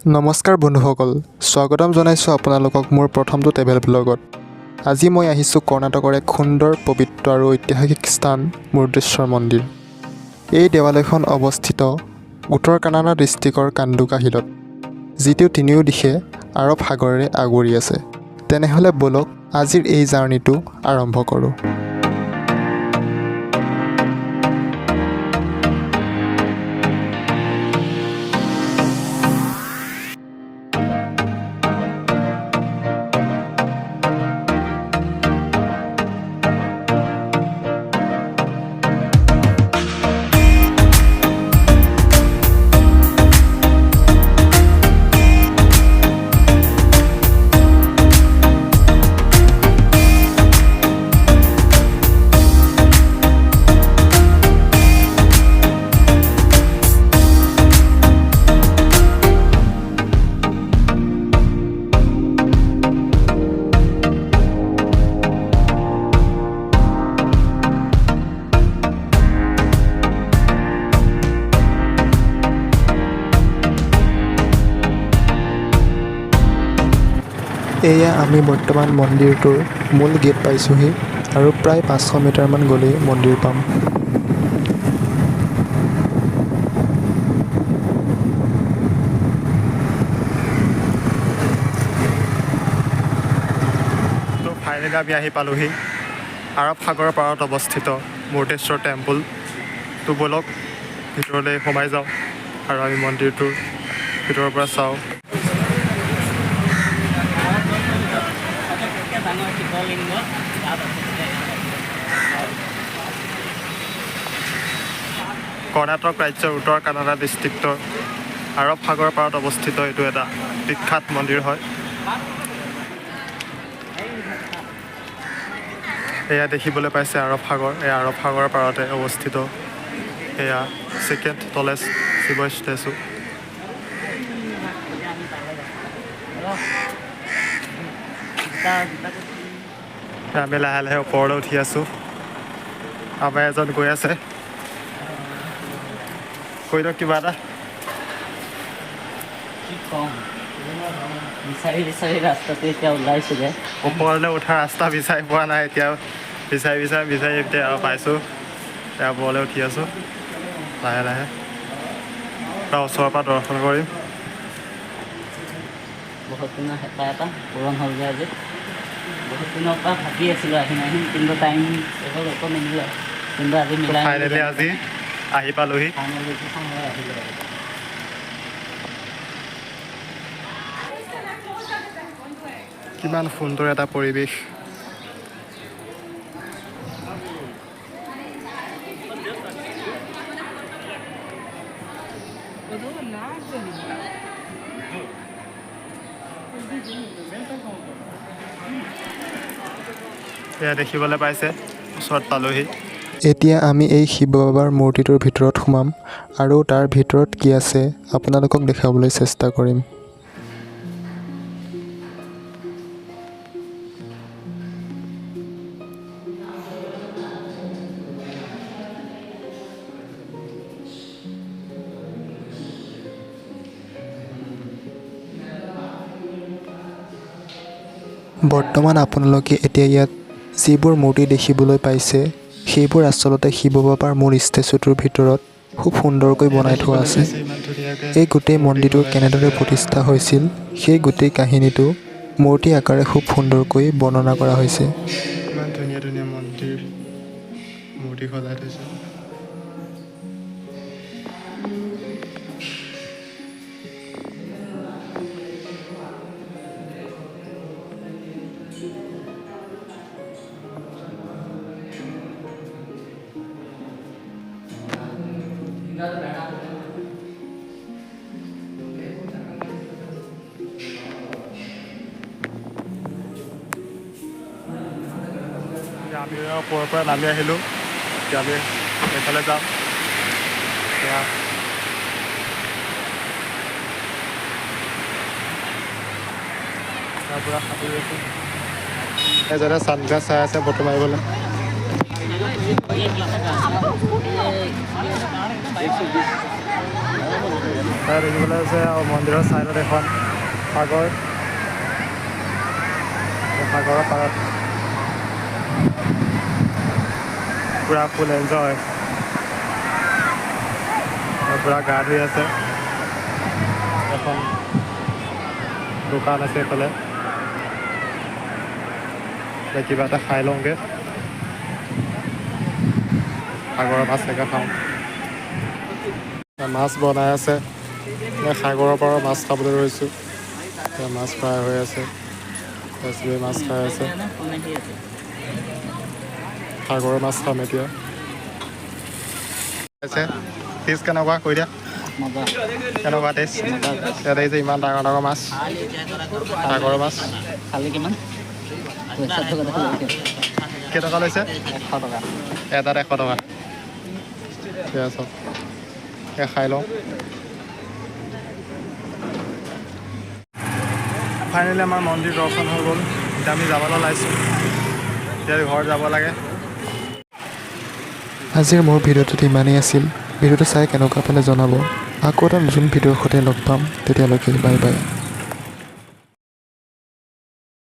নমস্কাৰ বন্ধুসকল, স্বাগতম জনাইছোঁ আপোনালোকক মোৰ প্ৰথমটো ট্ৰেভেল ব্লগত। আজি মই আহিছোঁ কৰ্ণাটকৰ এক সুন্দৰ, পবিত্ৰ আৰু ঐতিহাসিক স্থান মুৰুদেশ্বৰ মন্দিৰ। এই দেৱালয়খন অৱস্থিত উত্তৰ কানাড়া ডিষ্ট্ৰিক্টৰ কান্দুকা হিলত, যিটো তিনিও দিশে আৰৱ সাগৰেৰে আগুৰি আছে। তেনেহ'লে ব'লক আজিৰ এই জাৰ্ণিটো আৰম্ভ কৰোঁ। এয়া আমি বৰ্তমান মন্দিৰটোৰ মূল গেট পাইছোঁহি আৰু প্ৰায় 500 মিটাৰমান গ'লেই মন্দিৰ পাম। তো ফাইনেলি আমি আহি পালোহি আৰৱ সাগৰৰ পাৰত অৱস্থিত মুৰুদেশ্বৰ টেম্পল। তো ব'লক ভিতৰলৈ সোমাই যাওঁ আৰু আমি মন্দিৰটোৰ ভিতৰৰ পৰা চাওঁ। কৰ্ণাটক ৰাজ্যৰ উত্তৰ কানাড়া ডিষ্ট্ৰিক্টৰ আৰৱ সাগৰৰ পাৰত অৱস্থিত এইটো এটা বিখ্যাত মন্দিৰ হয়। এয়া দেখিবলৈ পাইছে আৰৱ সাগৰ, এই আৰৱ সাগৰৰ পাৰতে অৱস্থিত এয়া ছেকেণ্ড টলেষ্ট শিৱ ষ্টেচু। আমি লাহে লাহে ওপৰলৈ উঠি আছোঁ। আমাৰ এজন গৈ আছে, কৈ দিয়ক কিবা এটা। ওপৰলৈ উঠা ৰাস্তা বিচাৰি পোৱা নাই, এতিয়া বিচাৰি এতিয়া পাইছোঁ। এতিয়া ওপৰলৈ উঠি আছোঁ লাহে লাহে, তাৰ ওচৰৰ পৰা দৰ্শন কৰিম। বহুত দিনৰ হেঁপাহ এটা পূৰণ হ'লগৈ আজি। বহুত দিনৰ পৰা ভাবি আছিলোঁ আহিম কিন্তু টাইম এইবোৰ একো নিমিলে, কিন্তু আজি মিলাই ফাইনেলি আজি আহি পালোহি। কিমান সুন্দৰ এটা পৰিৱেশ। এয়া দেখিবলৈ পাইছে, ওচৰত পালোহি। এতিয়া আমি এই শিৱ বাবাৰ মূৰ্তিটোৰ ভিতৰত সোমাম আৰু তাৰ ভিতৰত কি আছে আপোনালোকক দেখাবলৈ চেষ্টা কৰিম। বৰ্তমান আপোনালোকে এতিয়া ইয়াত যিবোৰ মূৰ্তি দেখিবলৈ পাইছে সেইবোৰ আচলতে শিৱ বাবাৰ মূল ষ্টেচুটোৰ ভিতৰত খুব সুন্দৰকৈ বনাই থোৱা আছে। এই গোটেই মন্দিৰটো কেনেদৰে প্ৰতিষ্ঠা হৈছিল সেই গোটেই কাহিনীটো মূৰ্তি আকাৰে খুব সুন্দৰকৈ বৰ্ণনা কৰা হৈছে। ইমান ধুনীয়া ধুনীয়া মূৰ্তি সজাই থৈছে। আমি ওপৰৰ পৰা নামি আহিলোঁ, এতিয়া আমি এইফালে যাম। তাৰ পৰা সাঁতুৰি আছোঁ। এজনে ছানগ্লাছ চাই আছে ফটো মাৰিবলৈ। তাত দেখিবলৈ আছে আৰু মন্দিৰৰ ছাইডত এখন সাগৰ, সাগৰৰ পাৰত পূৰা ফুল এনজয়, পূৰা গা ধুই আছে। এখন দোকান আছে এইফালে, কিবা এটা খাই লওঁগৈ, সাগৰৰ মাছ একে খাওঁ। মাছ বনাই আছে, সাগৰৰ পৰা মাছ খাবলৈ ৰৈছোঁ। মাছ ফ্ৰাই হৈ আছে, চবেই মাছ খাই আছে। সাগৰৰ মাছ খাম এতিয়া। টেষ্ট কেনেকুৱা কৈ দিয়া, কেনেকুৱা টেষ্ট? ইয়াত আহিছে ইমান ডাঙৰ ডাঙৰ মাছ, সাগৰৰ মাছ। কেইটকা লৈছে? 100 টকা। এটাত 100 টকা। ঠিক আছে, খাই লওঁ। ফাইনেলি আমাৰ মন্দিৰ দৰ্শন হৈ গ'ল। এতিয়া আমি যাবলৈ ওলাইছোঁ, এতিয়া ঘৰ যাব লাগে। আজিৰ মোৰ ভিডিঅ'টোত ইমানেই আছিল। ভিডিঅ'টো চাই কেনেকুৱা পালে জনাব। আকৌ এটা নতুন ভিডিঅ'ৰ সৈতে লগ পাম, তেতিয়ালৈকে বাই বাই।